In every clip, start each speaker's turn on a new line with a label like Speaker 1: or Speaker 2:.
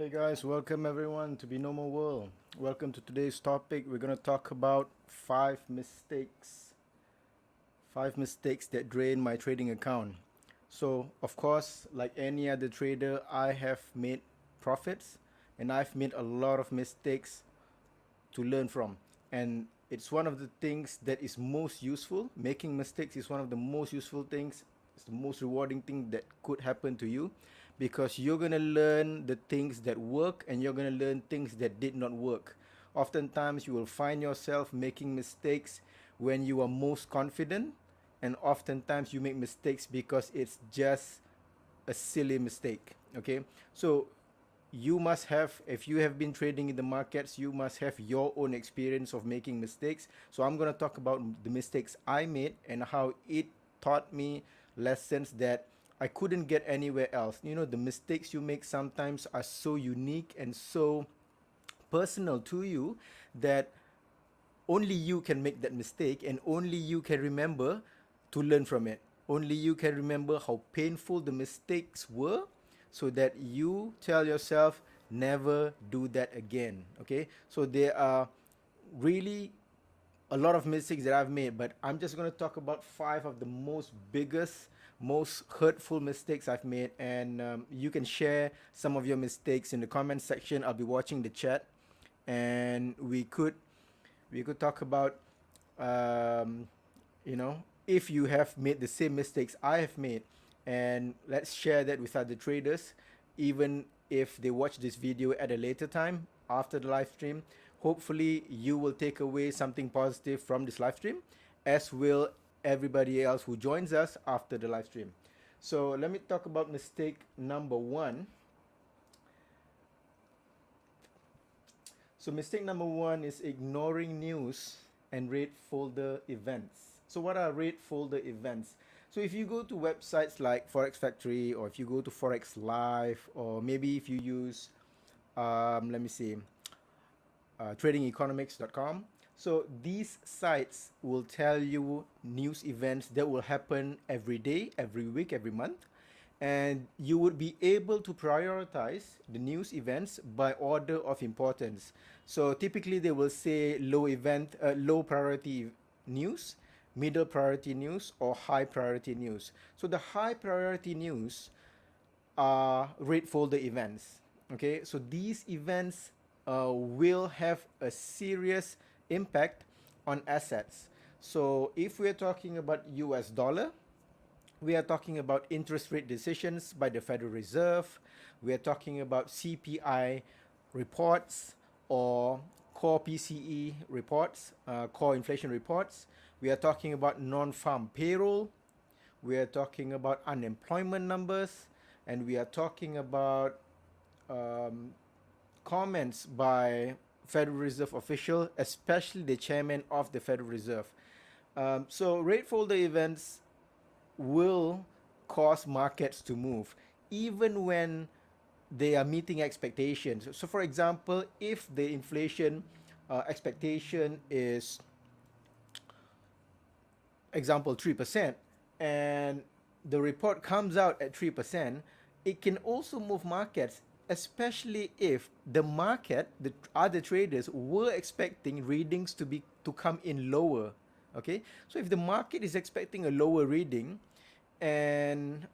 Speaker 1: Hey guys, welcome everyone to Binomo World. Welcome to today's topic. We're going to talk about five mistakes that drain my trading account. So, of course, like any other trader, I have made profits and I've made a lot of mistakes to learn from. And it's one of the things that is most useful. Making mistakes is one of the most useful things. It's the most rewarding thing that could happen to you because you're going to learn the things that work and you're going to learn things that did not work. Oftentimes, you will find yourself making mistakes when you are most confident, and oftentimes you make mistakes because it's just a silly mistake. Okay, so you must have, if you have been trading in the markets, you must have your own experience of making mistakes. So I'm going to talk about the mistakes I made and how it taught me lessons that I couldn't get anywhere else. You know, the mistakes you make sometimes are so unique and so personal to you that only you can make that mistake and only you can remember to learn from it. Only you can remember how painful the mistakes were so that you tell yourself, never do that again. Okay? So there are really a lot of mistakes that I've made, but I'm just going to talk about five of the most biggest, most hurtful mistakes I've made. And you can share some of your mistakes in the comment section. I'll be watching the chat, and we could talk about um, if you have made the same mistakes I have made, and let's share that with other traders, even if they watch this video at a later time after the live stream. Hopefully you will take away something positive from this live stream, as will everybody else who joins us after the live stream. So let me talk about mistake number one. So mistake number one is ignoring news and rate folder events. So what are rate folder events? So if you go to websites like Forex Factory, or if you go to Forex Live, or maybe if you use, let me see, tradingeconomics.com. So these sites will tell you news events that will happen every day, every week, every month. And you would be able to prioritize the news events by order of importance. So typically they will say low priority news, middle priority news, or high priority news. So the high priority news rate folder events. Okay, so these events will have a serious impact on assets. So if we're talking about US dollar, we are talking about interest rate decisions by the Federal Reserve. We are talking about CPI reports or core PCE reports, core inflation reports. We are talking about non-farm payroll. We are talking about unemployment numbers, and we are talking about um, comments by Federal Reserve official, especially the chairman of the Federal Reserve. So rate folder events will cause markets to move, even when they are meeting expectations. So, for example, if the inflation expectation is, example, 3%, and the report comes out at 3%, it can also move markets, especially if the market, the other traders were expecting readings to come in lower. Okay, so if the market is expecting a lower reading, and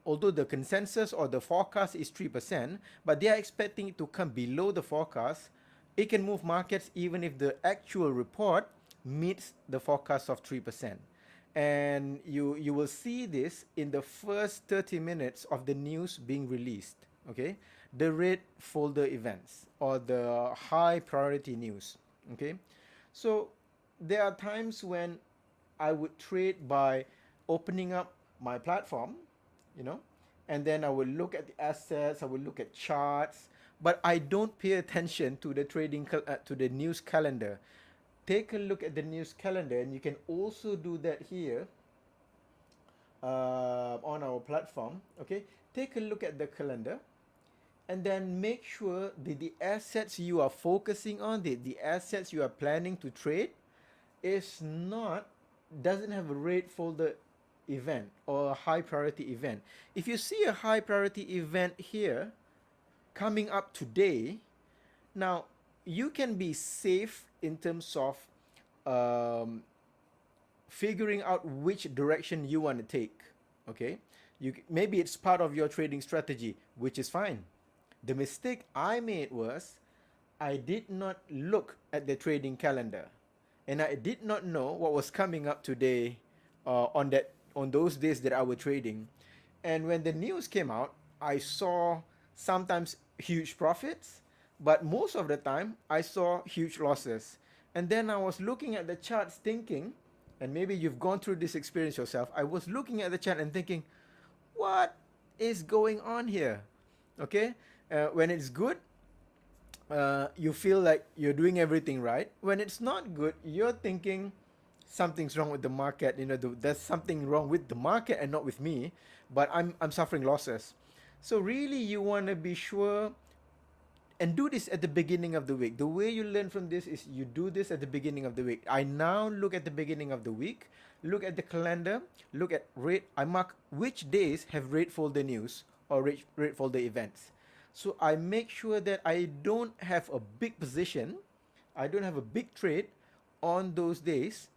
Speaker 1: although the consensus or the forecast is 3%, but they are expecting it to come below the forecast, it can move markets even if the actual report meets the forecast of 3%. And you will see this in the first 30 minutes of the news being released. Okay, the red folder events or the high priority news. Okay, so there are times when I would trade by opening up my platform, you know, and then I will look at the assets, I will look at charts, but I don't pay attention to the to the news calendar. Take a look at the news calendar, and you can also do that here on our platform. Okay, take a look at the calendar, and then make sure that the assets you are focusing on, the assets you are planning to trade, is not doesn't have a red folder event or a high priority event. If you see a high priority event here, coming up today. Now, you can be safe in terms of um, figuring out which direction you want to take. Okay, maybe it's part of your trading strategy, which is fine. The mistake I made was I did not look at the trading calendar, and I did not know what was coming up today on those days that I was trading. And when the news came out, I saw sometimes huge profits, but most of the time I saw huge losses. And then I was looking at the charts thinking, and maybe you've gone through this experience yourself. I was looking at the chart and thinking, what is going on here? Okay, when it's good, you feel like you're doing everything right. When it's not good, you're thinking something's wrong with the market. There's something wrong with the market and not with me, but I'm suffering losses. So really, you want to be sure and do this at the beginning of the week. The way you learn from this is you do this at the beginning of the week. I now look at the beginning of the week, look at the calendar, look at rate. I mark which days have rate folder news or rate folder events. So I make sure that I don't have a big position, I don't have a big trade on those days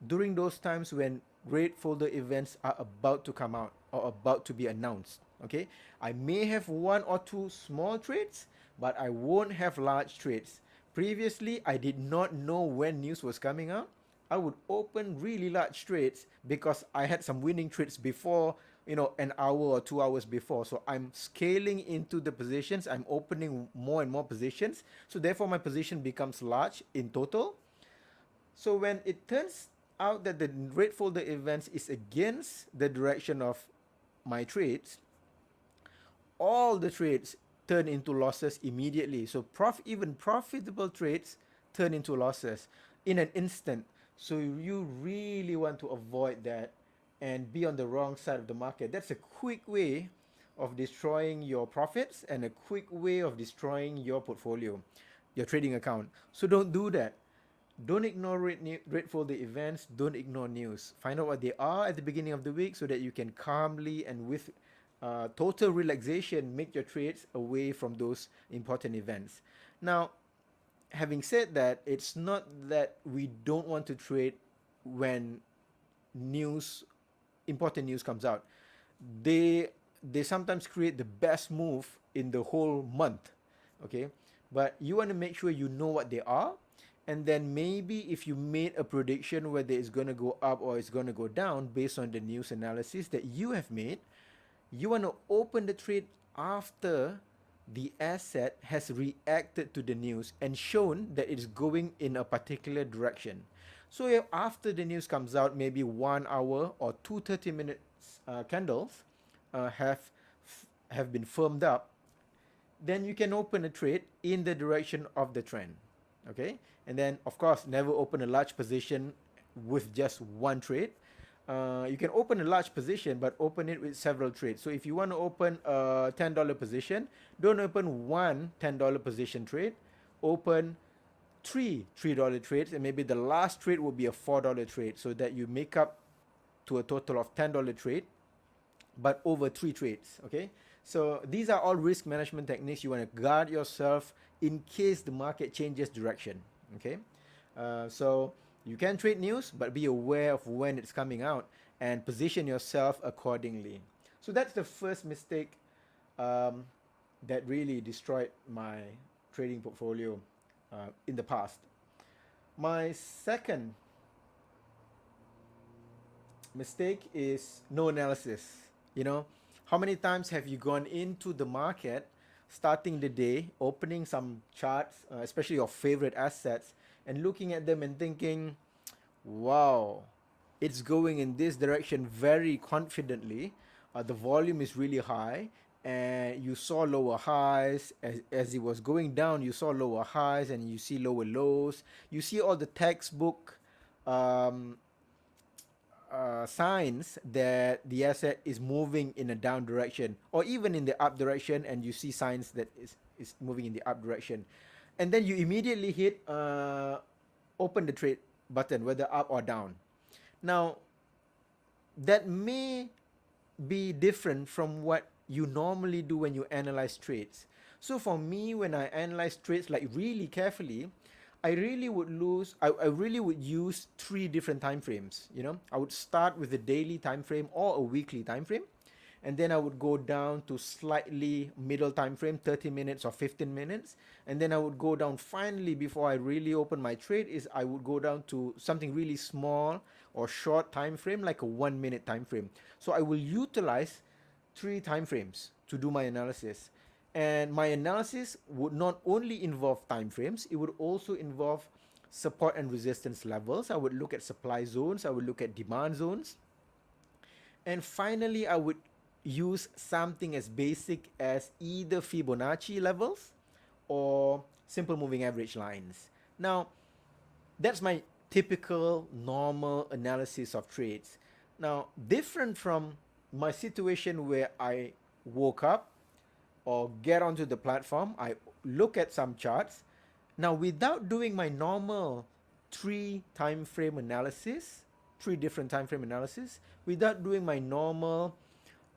Speaker 1: during those times when rate folder events are about to come out or about to be announced. Okay, I may have one or two small trades, but I won't have large trades. Previously, I did not know when news was coming out. I would open really large trades because I had some winning trades before, an hour or 2 hours before. So I'm scaling into the positions. I'm opening more and more positions. So therefore, my position becomes large in total. So when it turns out that the rate folder events is against the direction of my trades, all the trades turn into losses immediately. So even profitable trades turn into losses in an instant. So you really want to avoid that and be on the wrong side of the market. That's a quick way of destroying your profits and a quick way of destroying your portfolio, your trading account. So don't do that. Don't ignore rate folder events. Don't ignore news. Find out what they are at the beginning of the week so that you can calmly and with total relaxation make your trades away from those important events. Now, having said that, it's not that we don't want to trade when news, important news comes out. They sometimes create the best move in the whole month. Okay, but you want to make sure you know what they are, and then maybe if you made a prediction whether it's going to go up or it's going to go down based on the news analysis that you have made, you want to open the trade after the asset has reacted to the news and shown that it's going in a particular direction. So if after the news comes out, maybe 1 hour or two 30 minutes candles have been firmed up, then you can open a trade in the direction of the trend. Okay, and then of course never open a large position with just one trade. You can open a large position, but open it with several trades. So if you want to open a $10 position, don't open one $10 position trade. Open three $3 trades, and maybe the last trade will be a $4 trade, so that you make up to a total of $10 trade, but over three trades. Okay, so these are all risk management techniques. You want to guard yourself in case the market changes direction. Okay, so you can trade news, but be aware of when it's coming out and position yourself accordingly. So that's the first mistake that really destroyed my trading portfolio in the past. My second mistake is no analysis. How many times have you gone into the market starting the day, opening some charts, especially your favorite assets, and looking at them and thinking, wow, it's going in this direction very confidently. The volume is really high, and you saw lower highs. As it was going down, you saw lower highs and you see lower lows. You see all the textbook um, signs that the asset is moving in a down direction or even in the up direction, and you see signs that is moving in the up direction. And then you immediately hit open the trade button, whether up or down. Now, that may be different from what you normally do when you analyze trades. So for me, when I analyze trades like really carefully, I really would use three different time frames. You know, I would start with a daily time frame or a weekly time frame, and then I would go down to slightly middle time frame, 30 minutes or 15 minutes, and then I would go down finally before I really open my trade is I would go down to something really small or short time frame like a 1 minute time frame. So I will utilize three time frames to do my analysis. And my analysis would not only involve time frames, it would also involve support and resistance levels. I would look at supply zones, I would look at demand zones, and finally, I would use something as basic as either Fibonacci levels or simple moving average lines. Now, that's my typical normal analysis of trades. Now, different from my situation where I woke up or get onto the platform, I look at some charts. Now, without doing my normal three time frame analysis, three different time frame analysis, without doing my normal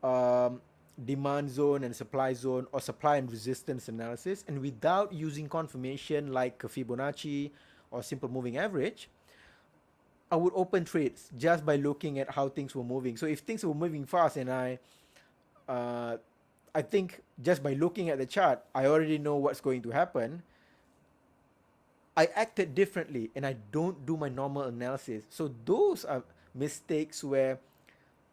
Speaker 1: um, demand zone and supply zone or supply and resistance analysis, and without using confirmation like Fibonacci or simple moving average, I would open trades just by looking at how things were moving. So if things were moving fast and uh, I think just by looking at the chart, I already know what's going to happen. I acted differently and I don't do my normal analysis. So those are mistakes where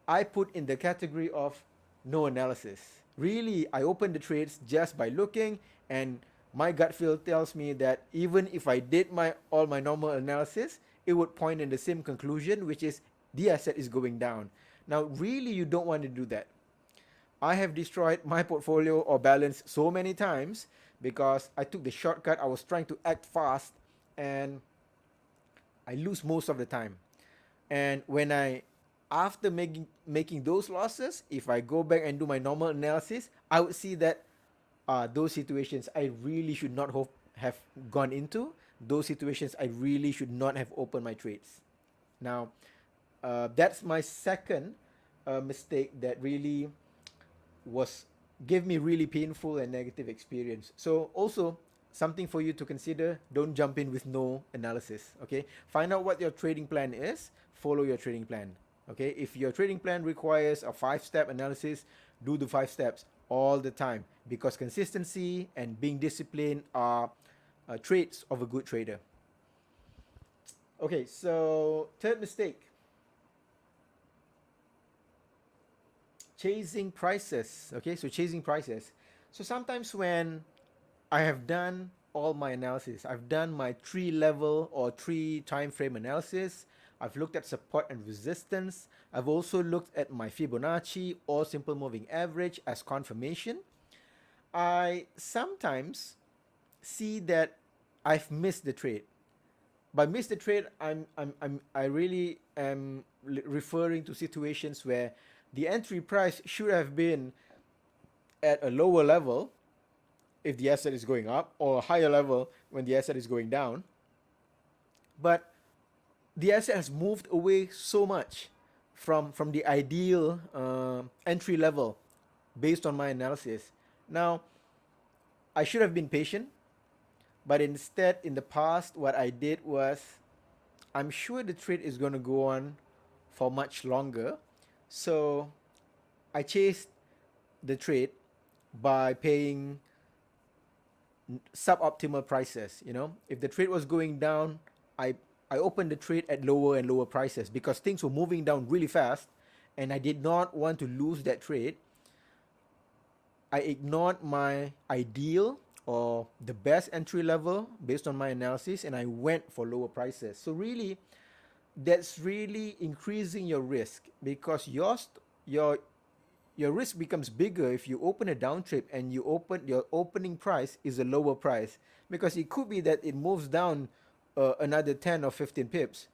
Speaker 1: I put in the category of no analysis. Really, I open the trades just by looking, and my gut feel tells me that even if I did my all my normal analysis, it would point in the same conclusion, which is the asset is going down. Now, really, you don't want to do that. I have destroyed my portfolio or balance so many times because I took the shortcut. I was trying to act fast and I lose most of the time. And when I, after making those losses, if I go back and do my normal analysis, I would see that those situations I really should not have gone into. Those situations I really should not have opened my trades. Now, that's my second mistake that really was gave me really painful and negative experience. So also something for you to consider, don't jump in with no analysis. Okay, find out what your trading plan is, follow your trading plan. Okay, if your trading plan requires a 5-step analysis, do the 5 steps all the time, because consistency and being disciplined are traits of a good trader. Okay, so third mistake, chasing prices. Okay, so chasing prices. So sometimes when I have done all my analysis, I've done my 3 level or 3 time frame analysis, I've looked at support and resistance, I've also looked at my Fibonacci or simple moving average as confirmation, I sometimes see that I've missed the trade. By miss the trade, I really am referring to situations where the entry price should have been at a lower level if the asset is going up, or a higher level when the asset is going down. But the asset has moved away so much from the ideal entry level based on my analysis. Now, I should have been patient, but instead, in the past, what I did was, I'm sure the trade is going to go on for much longer. So I chased the trade by paying suboptimal prices. You know, if the trade was going down, I opened the trade at lower and lower prices because things were moving down really fast, and I did not want to lose that trade. I ignored my ideal or the best entry level based on my analysis, and I went for lower prices. So really, that's really increasing your risk, because your risk becomes bigger if you open a down trade and your opening price is a lower price, because it could be that it moves down another 10 or 15 pips,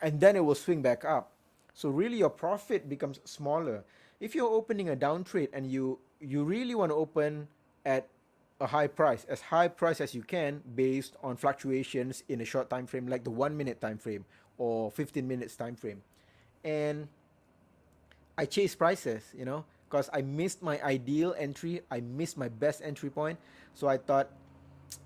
Speaker 1: and then it will swing back up. So really your profit becomes smaller. If you're opening a down trade and you really want to open at a high price as you can, based on fluctuations in a short time frame like the 1 minute time frame or 15 minutes time frame, and I chase prices, you know, because I missed my ideal entry. I missed my best entry point. So I thought,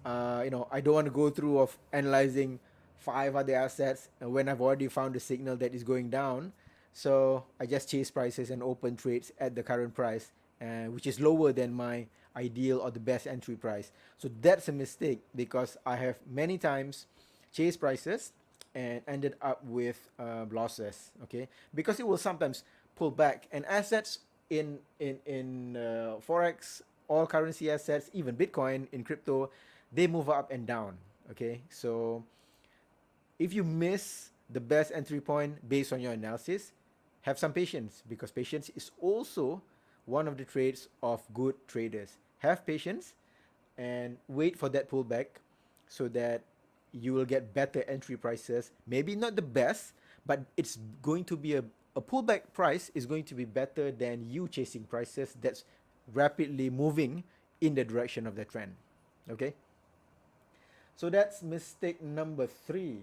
Speaker 1: I don't want to go through of analyzing five other assets when I've already found a signal that is going down. So I just chase prices and open trades at the current price, which is lower than my ideal or the best entry price. So that's a mistake because I have many times chased prices and ended up with losses. Okay, because it will sometimes pull back, and assets in forex, all currency assets, even Bitcoin in crypto, they move up and down. Okay, so if you miss the best entry point based on your analysis, have some patience, because patience is also one of the traits of good traders. Have patience and wait for that pullback so that you will get better entry prices. Maybe not the best, but it's going to be a pullback price is going to be better than you chasing prices that's rapidly moving in the direction of the trend. Okay? So that's mistake number 3.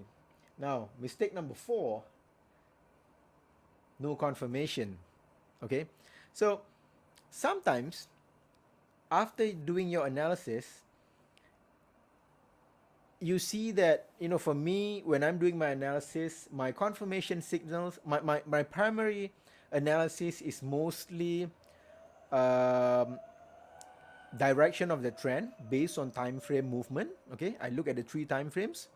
Speaker 1: Now, mistake number 4, no confirmation. Okay? So, sometimes after doing your analysis, you see that, for me, when I'm doing my analysis, my confirmation signals, my primary analysis is mostly um, direction of the trend based on time frame movement. Okay, I look at the 3 time frames,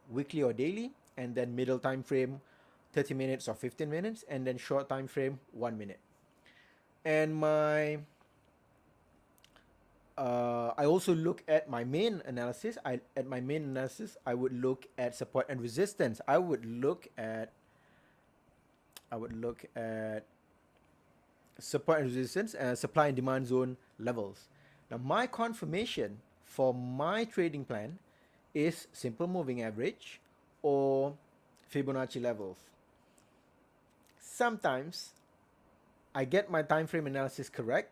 Speaker 1: weekly or daily, and then middle time frame 30 minutes or 15 minutes, and then short time frame 1 minute. And I also look at my main analysis. I would look at support and resistance. I would look at support and resistance and supply and demand zone levels. Now, my confirmation for my trading plan is simple moving average or Fibonacci levels. Sometimes I get my time frame analysis correct.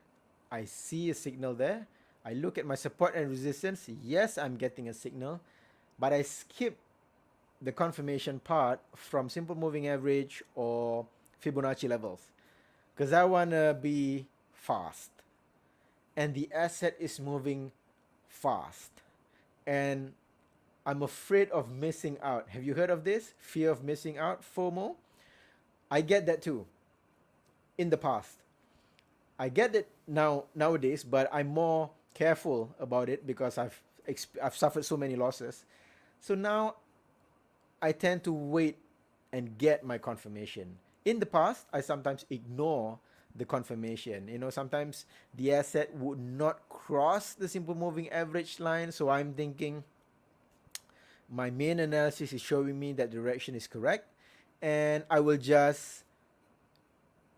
Speaker 1: I see a signal there. I look at my support and resistance. Yes, I'm getting a signal, but I skip the confirmation part from simple moving average or Fibonacci levels because I want to be fast, and the asset is moving fast, and I'm afraid of missing out. Have you heard of this? Fear of missing out, FOMO? I get that too in the past. I get it nowadays, but I'm more careful about it because I've suffered so many losses. So now I tend to wait and get my confirmation. In the past, I sometimes ignore the confirmation. Sometimes the asset would not cross the simple moving average line, so I'm thinking my main analysis is showing me that direction is correct, and I will just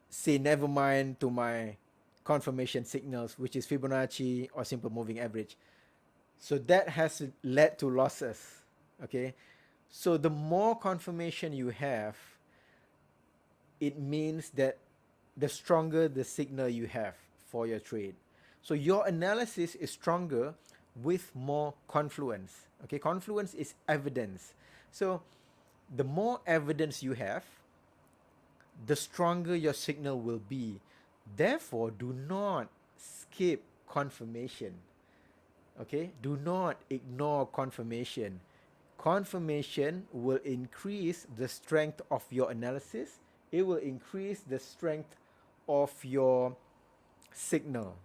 Speaker 1: say never mind to my confirmation signals, which is Fibonacci or simple moving average. So that has led to losses. Okay, so the more confirmation you have, it means that the stronger the signal you have for your trade. So your analysis is stronger with more confluence. Okay, confluence is evidence. So the more evidence you have, the stronger your signal will be. Therefore, do not skip confirmation. Okay, do not ignore confirmation. Confirmation will increase the strength of your analysis. It will increase the strength of your signal.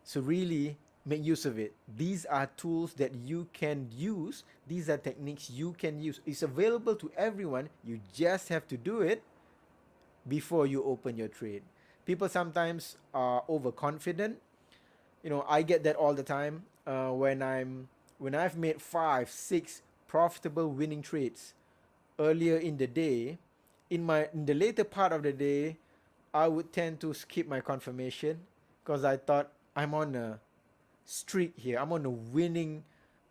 Speaker 1: So really make use of it. These are tools that you can use. These are techniques you can use. It's available to everyone. You just have to do it before you open your trade. People sometimes are overconfident. I get that all the time. When I've made 5, 6 profitable winning trades earlier in the day, in the later part of the day, I would tend to skip my confirmation because I thought I'm on a streak here. I'm on a winning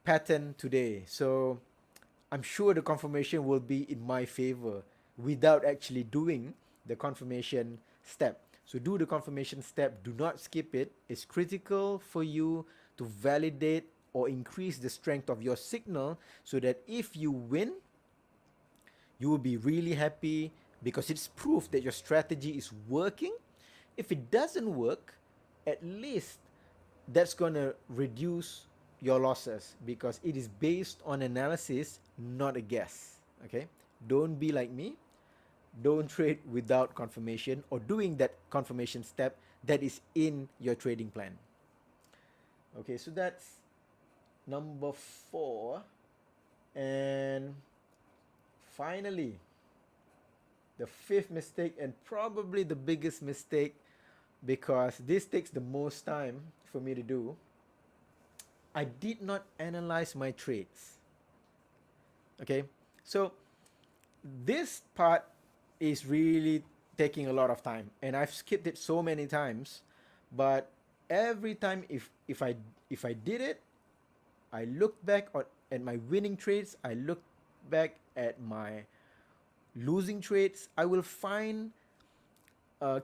Speaker 1: pattern today. So I'm sure the confirmation will be in my favor without actually doing the confirmation step. So do the confirmation step. Do not skip it. It's critical for you to validate or increase the strength of your signal so that if you win, you will be really happy because it's proof that your strategy is working. if it doesn't work, at least that's going to reduce your losses because it is based on analysis, not a guess. Okay, don't be like me. Don't trade without confirmation or doing that confirmation step that is in your trading plan. Okay, so that's number 4. And finally, the 5th mistake, and probably the biggest mistake, because this takes the most time for me to do. I did not analyze my trades. Okay, so this part is really taking a lot of time, and I've skipped it so many times. But every time, if I did it, I look back at my winning trades, I look back at my losing trades, I will find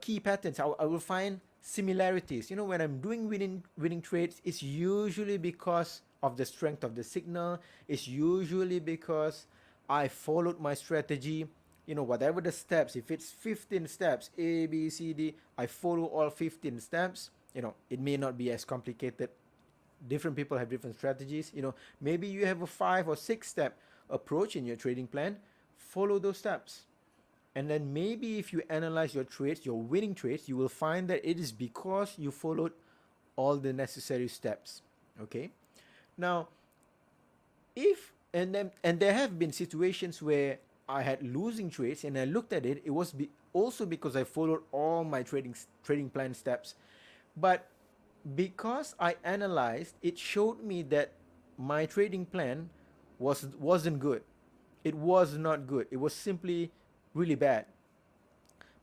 Speaker 1: key patterns. I will find similarities. You know, when I'm doing winning trades, it's usually because of the strength of the signal. It's usually because I followed my strategy. You know, whatever the steps, if it's 15 steps, A, B, C, D, I follow all 15 steps. You know, it may not be as complicated. Different people have different strategies. You know, maybe you have a 5 or 6 step approach in your trading plan. Follow those steps. And then maybe if you analyze your trades, your winning trades, you will find that it is because you followed all the necessary steps. Okay. Now, if and there have been situations where I had losing trades and I looked at it, it was also because I followed all my trading plan steps. But because I analyzed, it showed me that my trading plan wasn't good. It was not good. It was simply really bad.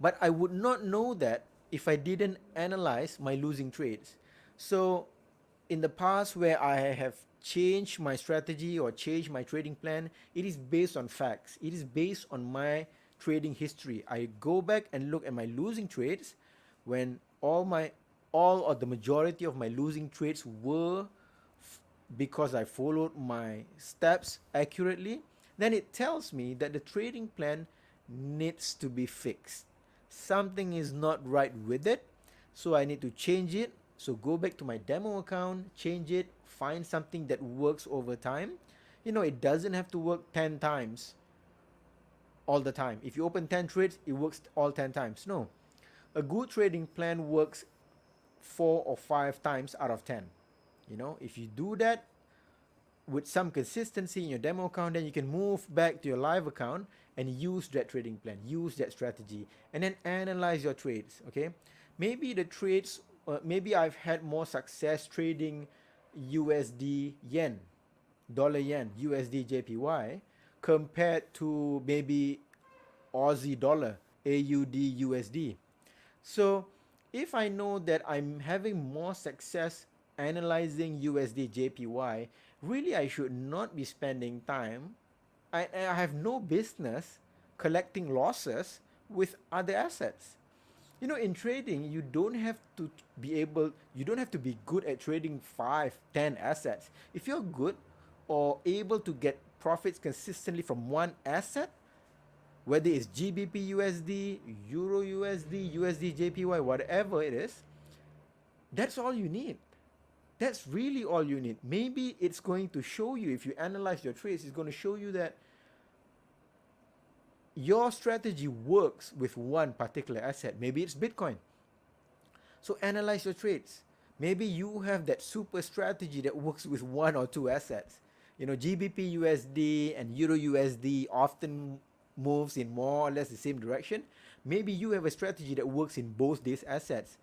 Speaker 1: But I would not know that if I didn't analyze my losing trades. So in the past where I have changed my strategy or changed my trading plan, it is based on facts. It is based on my trading history. I go back and look at my losing trades when all or the majority of my losing trades were because I followed my steps accurately, then it tells me that the trading plan needs to be fixed. Something is not right with it, so I need to change it. So go back to my demo account, change it, find something that works over time. You know, it doesn't have to work 10 times all the time. If you open 10 trades, it works all 10 times. No. A good trading plan works 4 or 5 times out of 10. You know, if you do that with some consistency in your demo account, then you can move back to your live account and use that trading plan, use that strategy, and then analyze your trades. Okay, maybe the trades, maybe I've had more success trading USD yen, dollar yen, USD JPY, compared to maybe Aussie dollar, AUD USD. So if I know that I'm having more success analyzing USD JPY, really I should not be spending time. I have no business collecting losses with other assets. You know, in trading, you don't have to be good at trading 5, 10 assets. If you're good or able to get profits consistently from one asset, whether it's GBP USD, Euro USD, USD JPY, whatever it is, that's all you need. That's really all you need. Maybe it's going to show you, if you analyze your trades, it's going to show you that your strategy works with one particular asset. Maybe it's Bitcoin. So analyze your trades. Maybe you have that super strategy that works with one or two assets. You know, GBP USD and Euro USD often moves in more or less the same direction. Maybe you have a strategy that works in both these assets.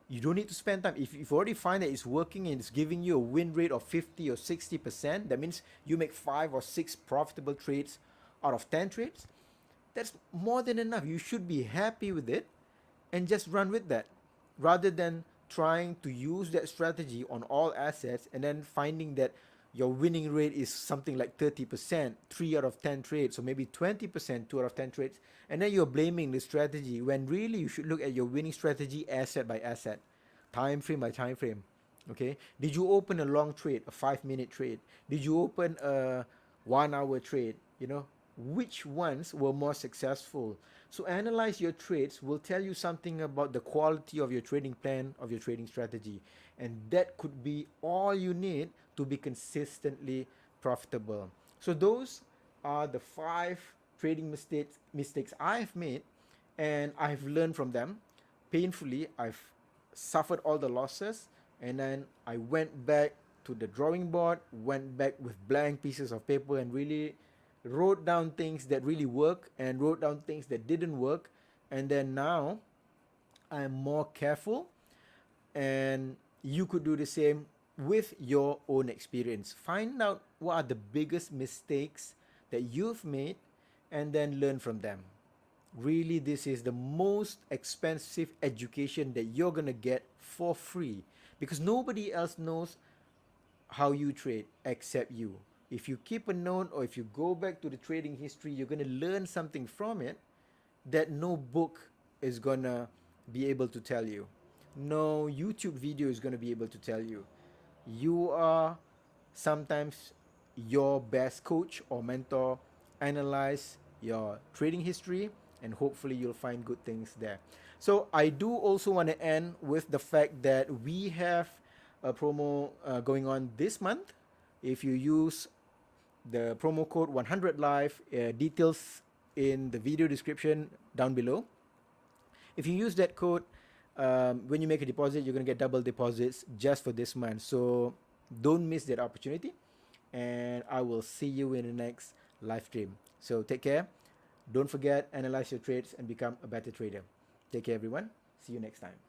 Speaker 1: You don't need to spend time. If you already find that it's working and it's giving you a win rate of 50 or 60%, that means you make 5 or 6 profitable trades out of 10 trades. That's more than enough. You should be happy with it and just run with that, rather than trying to use that strategy on all assets and then finding that your winning rate is something like 30%, 3 out of 10 trades, or maybe 20%, 2 out of 10 trades, and then you're blaming the strategy when really you should look at your winning strategy asset by asset, time frame by time frame. Okay, did you open a long trade, a 5-minute trade? Did you open a 1-hour trade? You know, which ones were more successful? So analyze your trades will tell you something about the quality of your trading plan, of your trading strategy. And that could be all you need to be consistently profitable. So those are the 5 trading mistakes I've made, and I've learned from them painfully. I've suffered all the losses, and then I went back to the drawing board, went back with blank pieces of paper, and really wrote down things that really work and wrote down things that didn't work. And then now I'm more careful, and you could do the same with your own experience. Find out what are the biggest mistakes that you've made and then learn from them. Really, this is the most expensive education that you're gonna get for free, because nobody else knows how you trade except you. If you keep a note or if you go back to the trading history, you're gonna learn something from it that no book is gonna be able to tell you. No YouTube video is gonna be able to tell you. You are sometimes your best coach or mentor. Analyze your trading history, and hopefully you'll find good things there. So I do also want to end with the fact that we have a promo going on this month. If you use the promo code 100 live, details in the video description down below. If you use that code, when you make a deposit, you're going to get double deposits just for this month. So don't miss that opportunity. And I will see you in the next live stream. So take care. Don't forget, analyze your trades and become a better trader. Take care, everyone. See you next time.